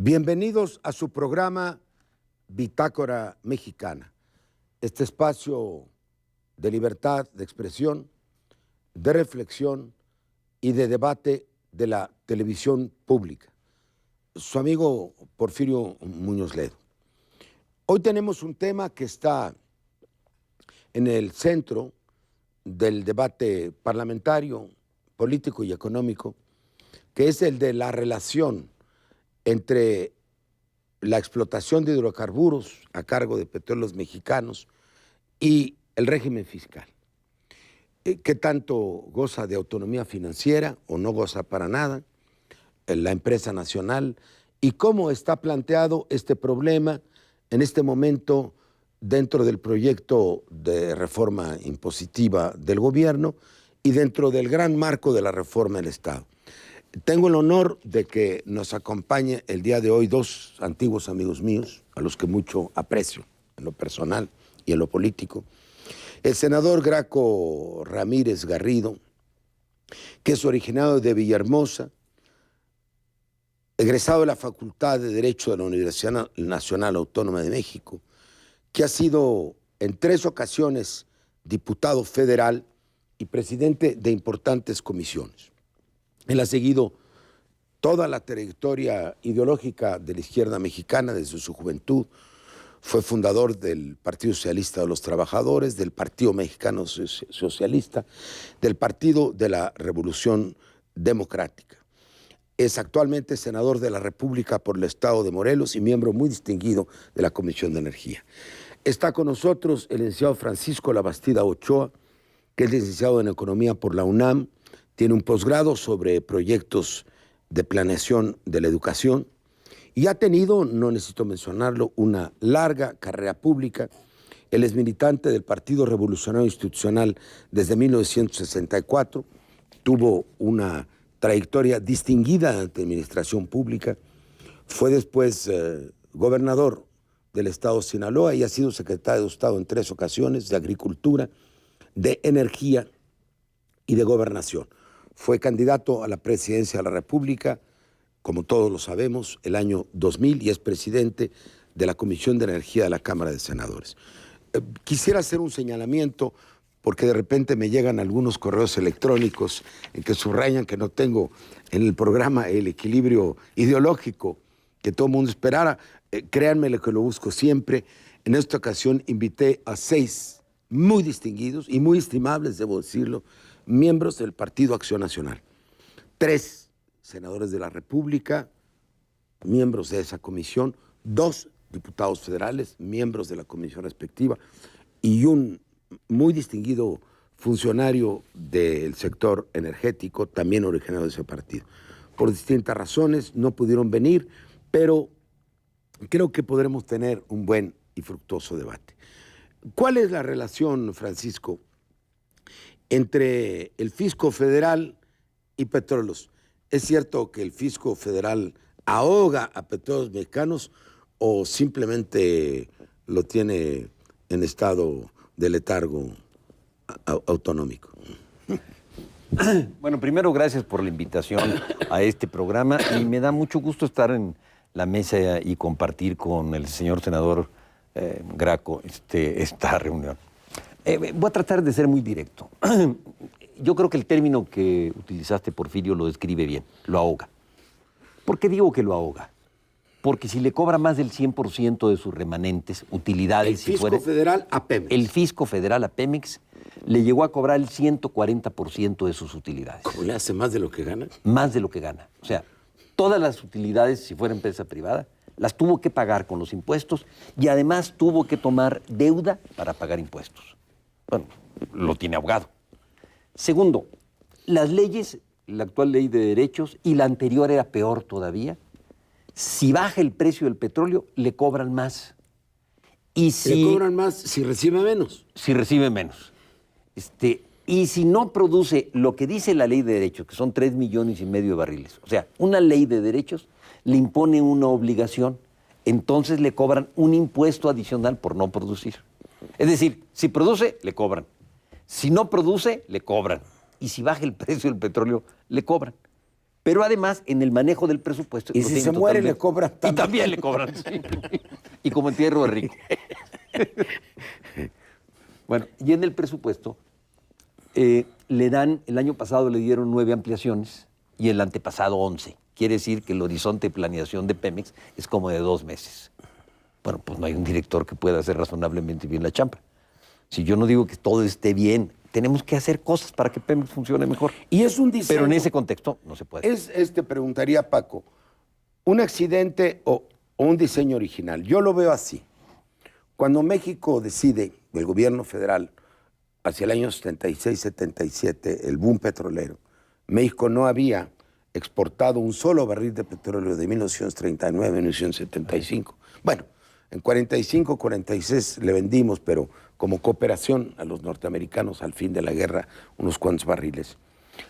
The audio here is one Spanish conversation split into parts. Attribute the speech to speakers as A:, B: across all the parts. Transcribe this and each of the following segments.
A: Bienvenidos a su programa Bitácora Mexicana, este espacio de libertad de expresión, de reflexión y de debate de la televisión pública. Su amigo Porfirio Muñoz Ledo. Hoy tenemos un tema que está en el centro del debate parlamentario, político y económico, que es el de la relación entre la explotación de hidrocarburos a cargo de Petróleos Mexicanos y el régimen fiscal. ¿Qué tanto goza de autonomía financiera o no goza para nada la empresa nacional? ¿Y cómo está planteado este problema en este momento dentro del proyecto de reforma impositiva del gobierno y dentro del gran marco de la reforma del Estado? Tengo el honor de que nos acompañe el día de hoy dos antiguos amigos míos, a los que mucho aprecio en lo personal y en lo político. El senador Graco Ramírez Garrido, que es originario de Villahermosa, egresado de la Facultad de Derecho de la Universidad Nacional Autónoma de México, que ha sido en 3 ocasiones diputado federal y presidente de importantes comisiones. Él ha seguido toda la trayectoria ideológica de la izquierda mexicana desde su juventud. Fue fundador del Partido Socialista de los Trabajadores, del Partido Mexicano Socialista, del Partido de la Revolución Democrática. Es actualmente senador de la República por el Estado de Morelos y miembro muy distinguido de la Comisión de Energía. Está con nosotros el licenciado Francisco Labastida Ochoa, que es licenciado en Economía por la UNAM, tiene un posgrado sobre proyectos de planeación de la educación y ha tenido, no necesito mencionarlo, una larga carrera pública. Él es militante del Partido Revolucionario Institucional desde 1964, tuvo una trayectoria distinguida en la administración pública, fue después gobernador del estado de Sinaloa y ha sido secretario de Estado en 3 ocasiones de Agricultura, de Energía y de Gobernación. Fue candidato a la presidencia de la República, como todos lo sabemos, el año 2000 y es presidente de la Comisión de Energía de la Cámara de Senadores. Quisiera hacer un señalamiento porque de repente me llegan algunos correos electrónicos en que subrayan que no tengo en el programa el equilibrio ideológico que todo el mundo esperara. Créanme lo que lo busco siempre. En esta ocasión invité a 6 muy distinguidos y muy estimables, debo decirlo, miembros del Partido Acción Nacional. 3 senadores de la República, miembros de esa comisión, 2 diputados federales, miembros de la comisión respectiva, y un muy distinguido funcionario del sector energético, también originario de ese partido. Por distintas razones no pudieron venir, pero creo que podremos tener un buen y fructuoso debate. ¿Cuál es la relación, Francisco, entre el fisco federal y Petróleos? ¿Es cierto que el fisco federal ahoga a Petróleos Mexicanos o simplemente lo tiene en estado de letargo autonómico?
B: Bueno, primero gracias por la invitación a este programa y me da mucho gusto estar en la mesa y compartir con el señor senador Graco esta reunión. Voy a tratar de ser muy directo. Yo creo que el término que utilizaste, Porfirio, lo describe bien, lo ahoga. ¿Por qué digo que lo ahoga? Porque si le cobra más del 100% de sus remanentes, utilidades...
A: El fisco federal a Pemex.
B: El fisco federal a Pemex le llegó a cobrar el 140% de sus utilidades.
A: ¿Cómo le hace más de lo que gana?
B: Más de lo que gana. O sea, todas las utilidades, si fuera empresa privada, las tuvo que pagar con los impuestos y además tuvo que tomar deuda para pagar impuestos. Bueno, lo tiene ahogado. Segundo, las leyes, la actual ley de derechos y la anterior era peor todavía, si baja el precio del petróleo, le cobran más. Y si,
A: le cobran más si recibe menos.
B: Si recibe menos. Y si no produce lo que dice la ley de derechos, que son 3,5 millones de barriles, o sea, una ley de derechos le impone una obligación, entonces le cobran un impuesto adicional por no producir. Es decir, si produce, le cobran. Si no produce, le cobran. Y si baja el precio del petróleo, le cobran. Pero además, en el manejo del presupuesto...
A: Y si se muere, le cobran
B: también. Y también le cobran, sí. Y como entierro de rico. Bueno, y en el presupuesto le dan, el año pasado le dieron 9 ampliaciones y el antepasado 11. Quiere decir que el horizonte de planeación de Pemex es como de 2 meses. Bueno, pues no hay un director que pueda hacer razonablemente bien la chamba. Si yo no digo que todo esté bien, tenemos que hacer cosas para que Pemex funcione mejor.
A: Y es un diseño.
B: Pero en ese contexto no se puede.
A: Te preguntaría, Paco, ¿un accidente o un diseño original? Yo lo veo así. Cuando México decide, el gobierno federal, hacia el año 76-77, el boom petrolero, México no había exportado un solo barril de petróleo de 1939 a 1975. Bueno, en 45, 46 le vendimos, pero como cooperación a los norteamericanos al fin de la guerra, unos cuantos barriles.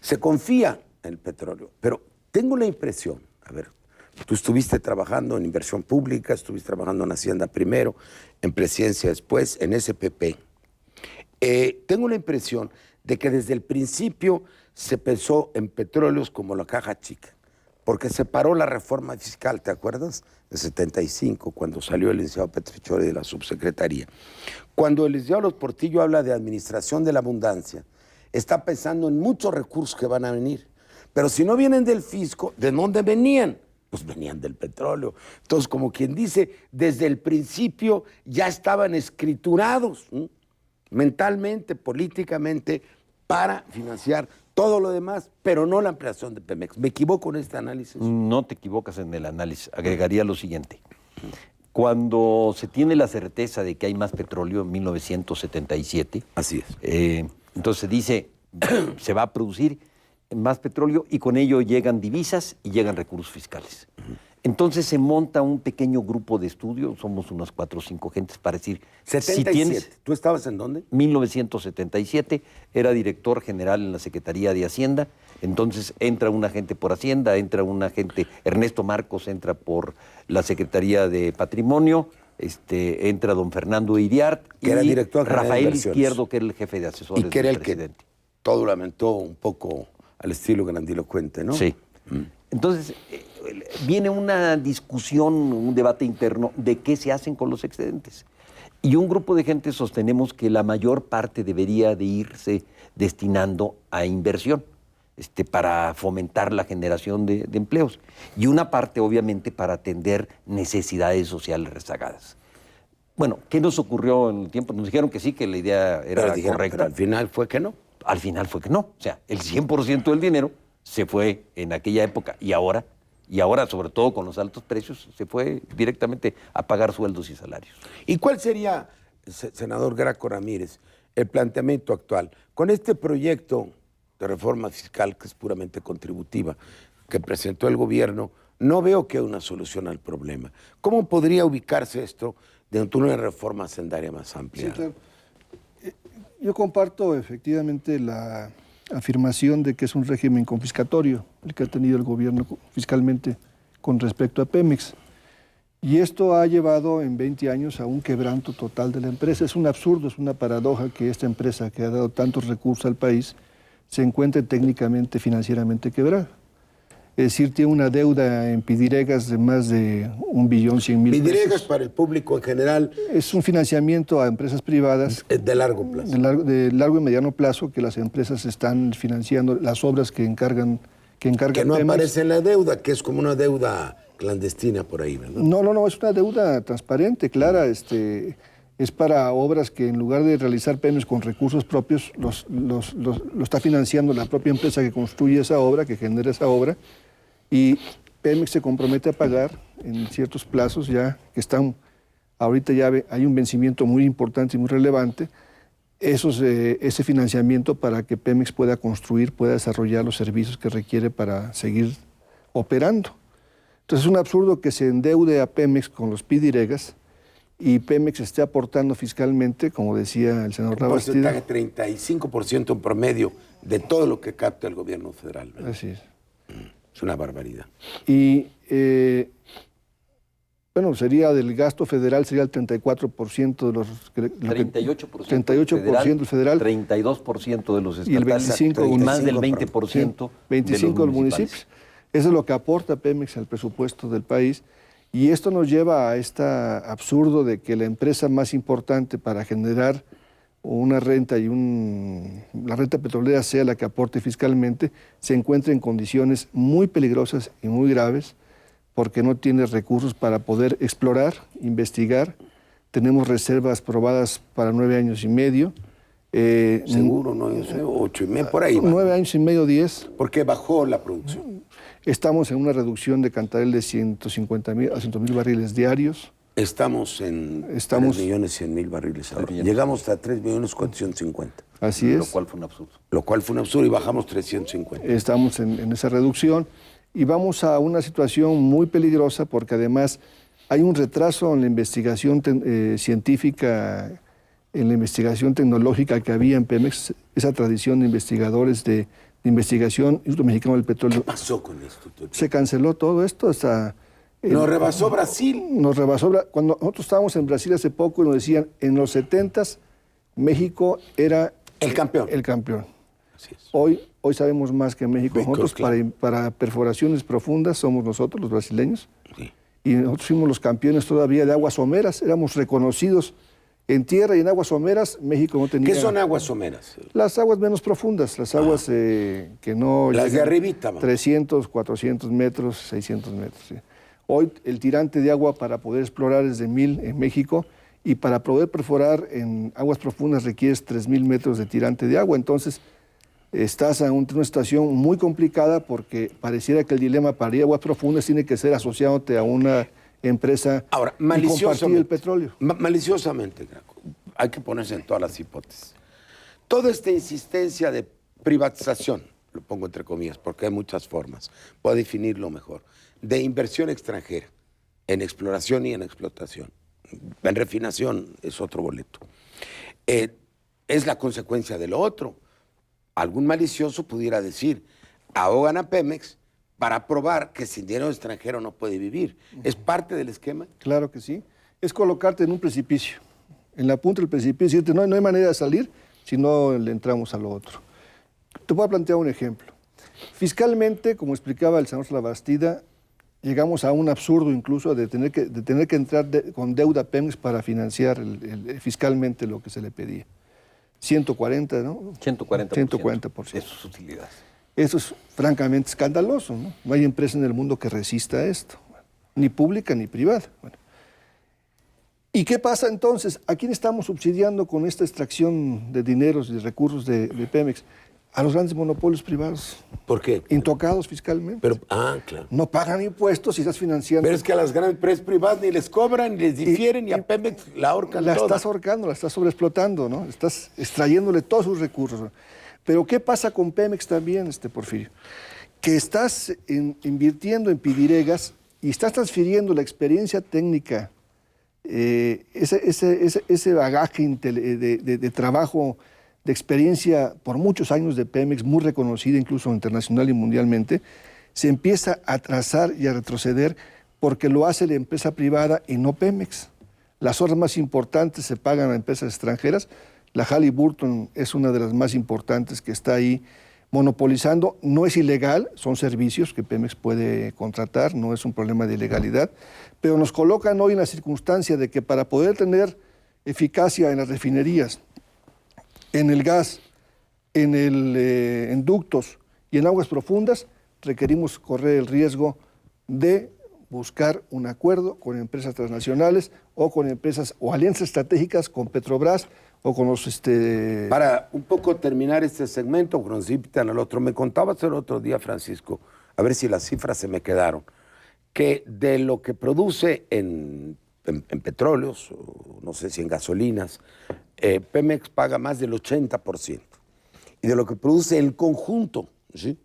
A: Se confía en el petróleo, pero tengo la impresión, a ver, tú estuviste trabajando en inversión pública, estuviste trabajando en Hacienda primero, en Presidencia después, en SPP. Tengo la impresión de que desde el principio se pensó en petróleos como la caja chica, porque se paró la reforma fiscal, ¿te acuerdas? En 75, cuando salió el licenciado Petrichori de la subsecretaría. Cuando el licenciado Los Portillo habla de administración de la abundancia, está pensando en muchos recursos que van a venir. Pero si no vienen del fisco, ¿de dónde venían? Pues venían del petróleo. Entonces, como quien dice, desde el principio ya estaban escriturados, ¿sí? Mentalmente, políticamente, para financiar todo lo demás, pero no la ampliación de Pemex. ¿Me equivoco en este análisis?
B: No te equivocas en el análisis. Agregaría lo siguiente. Cuando se tiene la certeza de que hay más petróleo en 1977,
A: así es.
B: Entonces se dice, se va a producir más petróleo y con ello llegan divisas y llegan recursos fiscales. Entonces se monta un pequeño grupo de estudio, somos unas 4 o 5 gentes para decir...
A: 77.
B: Si tienes,
A: ¿Tú estabas en dónde?
B: 1977, era director general en la Secretaría de Hacienda, entonces entra un agente por Hacienda, entra un agente, Ernesto Marcos entra por la Secretaría de Patrimonio, entra don Fernando Iriart
A: que era director general
B: Rafael
A: de
B: Izquierdo, que era el jefe de asesores
A: y que era
B: del
A: el
B: presidente.
A: Que todo lamentó un poco al estilo grandilocuente, ¿no?
B: Sí. Entonces, viene una discusión, un debate interno de qué se hacen con los excedentes. Y un grupo de gente sostenemos que la mayor parte debería de irse destinando a inversión, para fomentar la generación de empleos. Y una parte, obviamente, para atender necesidades sociales rezagadas. Bueno, ¿qué nos ocurrió en el tiempo? Nos dijeron que sí, que la idea era correcta.
A: Pero al final fue que no.
B: Al final fue que no. O sea, el 100% del dinero se fue en aquella época y ahora, sobre todo con los altos precios, se fue directamente a pagar sueldos y salarios.
A: ¿Y cuál sería, senador Graco Ramírez, el planteamiento actual? Con este proyecto de reforma fiscal, que es puramente contributiva, que presentó el gobierno, no veo que haya una solución al problema. ¿Cómo podría ubicarse esto dentro de una reforma hacendaria más amplia?
C: Sí, claro. Yo comparto efectivamente la afirmación de que es un régimen confiscatorio el que ha tenido el gobierno fiscalmente con respecto a Pemex. Y esto ha llevado en 20 años a un quebranto total de la empresa. Es un absurdo, es una paradoja que esta empresa que ha dado tantos recursos al país se encuentre técnicamente, financieramente quebrada. Es decir, tiene una deuda en Pidiregas de más de 1.100.000 pesos.
A: Pidiregas, para el público en general,
C: es un financiamiento a empresas privadas.
A: De largo plazo.
C: De largo y mediano plazo, que las empresas están financiando las obras que encargan
A: Que no
C: Pemex.
A: aparece en la deuda, que es como una deuda clandestina por ahí, ¿verdad?
C: No, es una deuda transparente, clara. Es para obras que en lugar de realizar Pemex con recursos propios, lo está financiando la propia empresa que construye esa obra, que genera esa obra, y Pemex se compromete a pagar en ciertos plazos ya que están, ahorita ya hay un vencimiento muy importante y muy relevante, ese financiamiento para que Pemex pueda construir, pueda desarrollar los servicios que requiere para seguir operando. Entonces es un absurdo que se endeude a Pemex con los Pidiregas y Pemex esté aportando fiscalmente, como decía el senador Labastida.
A: Un porcentaje 35% en promedio de todo lo que capta el gobierno federal, ¿verdad?
C: Así es.
A: Es una barbaridad.
C: Y, bueno, sería del gasto federal, sería el 34% de los... 38% federal.
B: 32% de los estatales.
C: Y el 25%
B: y más del 20%
C: 25% de los municipios. Eso es lo que aporta Pemex al presupuesto del país. Y esto nos lleva a este absurdo de que la empresa más importante para generar una renta la renta petrolera sea la que aporte fiscalmente, se encuentra en condiciones muy peligrosas y muy graves porque no tiene recursos para poder explorar, investigar. Tenemos reservas probadas para 9 años y medio.
A: Seguro, no, yo sé, 8 y medio, por ahí va.
C: 9 años y medio, 10.
A: Porque bajó la producción.
C: Estamos en una reducción de Cantarell de 150,000 a 200,000 barriles diarios.
A: Estamos en 3.100.000 barriles ahora. Llegamos a 3.450.000.
C: Así es.
B: Lo cual fue un absurdo.
A: Lo cual fue un absurdo y bajamos 350.
C: Estamos en esa reducción y vamos a una situación muy peligrosa porque además hay un retraso en la investigación científica, en la investigación tecnológica que había en Pemex, esa tradición de investigadores de investigación, Instituto Mexicano del Petróleo.
A: ¿Qué pasó con esto?
C: Se canceló todo esto hasta...
A: Nos rebasó Brasil.
C: Nos rebasó. Cuando nosotros estábamos en Brasil hace poco y nos decían, en los 70s México era...
A: El campeón.
C: El campeón.
A: Así es.
C: Hoy sabemos más que México. Nosotros
A: claro.
C: para perforaciones profundas somos nosotros, los brasileños.
A: Sí.
C: Y nosotros fuimos los campeones todavía de aguas someras. Éramos reconocidos en tierra y en aguas someras. México no tenía...
A: ¿Qué son aguas someras?
C: Las aguas menos profundas, las aguas que no...
A: Las de
C: llegan
A: arribita, vamos.
C: 300, 400 metros, 600 metros. Sí. Hoy el tirante de agua para poder explorar es de 1,000 en México y para poder perforar en aguas profundas requieres 3,000 metros de tirante de agua. Entonces estás en una situación muy complicada porque pareciera que el dilema para ir a aguas profundas tiene que ser asociándote a una empresa
A: Ahora,
C: y compartir el petróleo.
A: Maliciosamente, Graco, hay que ponerse en todas las hipótesis. Toda esta insistencia de privatización, lo pongo entre comillas porque hay muchas formas, puedo definirlo mejor, de inversión extranjera en exploración y en explotación. En refinación es otro boleto. Es la consecuencia de lo otro. Algún malicioso pudiera decir, ahogan a Pemex para probar que sin dinero extranjero no puede vivir. ¿Es parte del esquema?
C: Claro que sí. Es colocarte en un precipicio, en la punta del precipicio, y decirte, no hay manera de salir si no le entramos a lo otro. Te voy a plantear un ejemplo. Fiscalmente, como explicaba el senador Labastida, llegamos a un absurdo incluso de tener que entrar con deuda Pemex para financiar fiscalmente lo que se le pedía. 140, ¿no?
B: 140%.
C: 140%.
B: De sus utilidades.
C: Eso es francamente escandaloso, ¿no? No hay empresa en el mundo que resista esto, ni pública ni privada. Bueno. ¿Y qué pasa entonces? ¿A quién estamos subsidiando con esta extracción de dineros y recursos de Pemex? A los grandes monopolios privados.
A: ¿Por qué?
C: Intocados fiscalmente.
A: Pero, claro.
C: No pagan impuestos y estás financiando.
A: Pero es que a las grandes empresas privadas ni les cobran, ni les difieren, y a Pemex la ahorcan
C: La
A: toda.
C: estás ahorcando, la estás sobreexplotando, ¿no? Estás extrayéndole todos sus recursos. Pero ¿qué pasa con Pemex también, Porfirio? Que estás invirtiendo en pidiregas y estás transfiriendo la experiencia técnica, ese bagaje de trabajo, de experiencia por muchos años de Pemex, muy reconocida incluso internacional y mundialmente, se empieza a atrasar y a retroceder porque lo hace la empresa privada y no Pemex. Las horas más importantes se pagan a empresas extranjeras. La Halliburton es una de las más importantes que está ahí monopolizando. No es ilegal, son servicios que Pemex puede contratar, no es un problema de ilegalidad, pero nos colocan hoy en la circunstancia de que para poder tener eficacia en las refinerías, en el gas, en ductos y en aguas profundas, requerimos correr el riesgo de buscar un acuerdo con empresas transnacionales o con empresas o alianzas estratégicas con Petrobras o con los...
A: Para un poco terminar este segmento, porque nos invitan al otro, me contabas el otro día, Francisco, a ver si las cifras se me quedaron, que de lo que produce en petróleos, o no sé si en gasolinas, Pemex paga más del 80%. Y de lo que produce el conjunto, ¿sí?,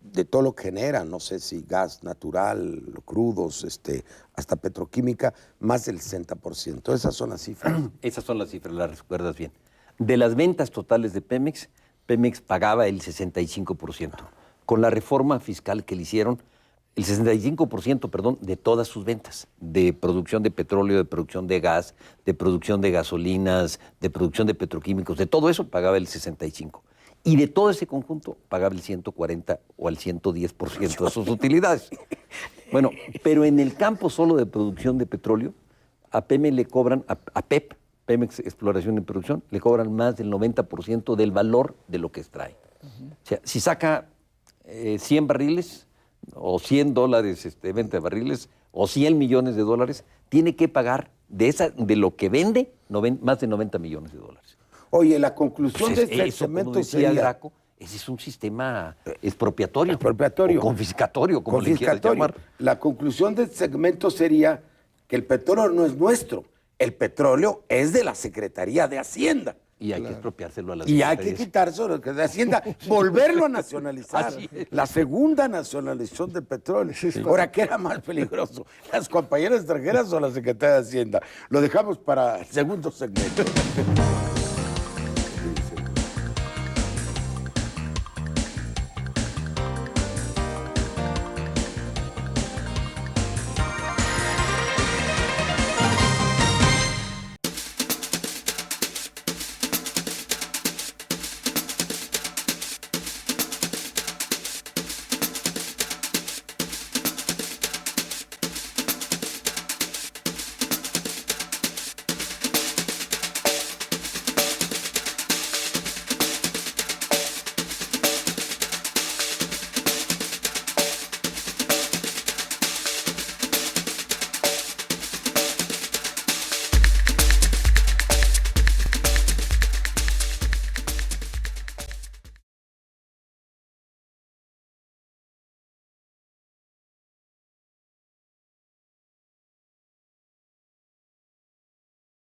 A: de todo lo que genera, no sé si gas natural, crudos, hasta petroquímica, más del 60%. Esas son las cifras.
B: Esas son las cifras, las recuerdas bien. De las ventas totales de Pemex, Pemex pagaba el 65%. Con la reforma fiscal que le hicieron, el 65%, perdón, de todas sus ventas, de producción de petróleo, de producción de gas, de producción de gasolinas, de producción de petroquímicos, de todo eso pagaba el 65%. Y de todo ese conjunto pagaba el 140 o el 110% de sus utilidades. Bueno, pero en el campo solo de producción de petróleo, a Pemex le cobran, a PEP, Pemex Exploración y Producción, le cobran más del 90% del valor de lo que extrae. O sea, si saca 100 barriles o $100 de venta de barriles o 100 millones de dólares, tiene que pagar de lo que vende más de 90 millones de dólares.
A: Oye, la conclusión
B: Pues
A: de este
B: eso, como
A: segmento
B: decía
A: sería...
B: Graco, ese es un sistema expropiatorio.
A: Expropiatorio.
B: O confiscatorio, como le quieras llamar.
A: La conclusión del segmento sería que el petróleo no es nuestro, el petróleo es de la Secretaría de Hacienda.
B: Y hay que expropiárselo a la
A: Y hay que
B: Secretaría.
A: quitárselo de Hacienda, volverlo a nacionalizar.
B: Así es.
A: La segunda nacionalización del petróleo. Ahora, ¿qué era más peligroso? ¿Las compañías extranjeras o la Secretaría de Hacienda? Lo dejamos para el segundo segmento.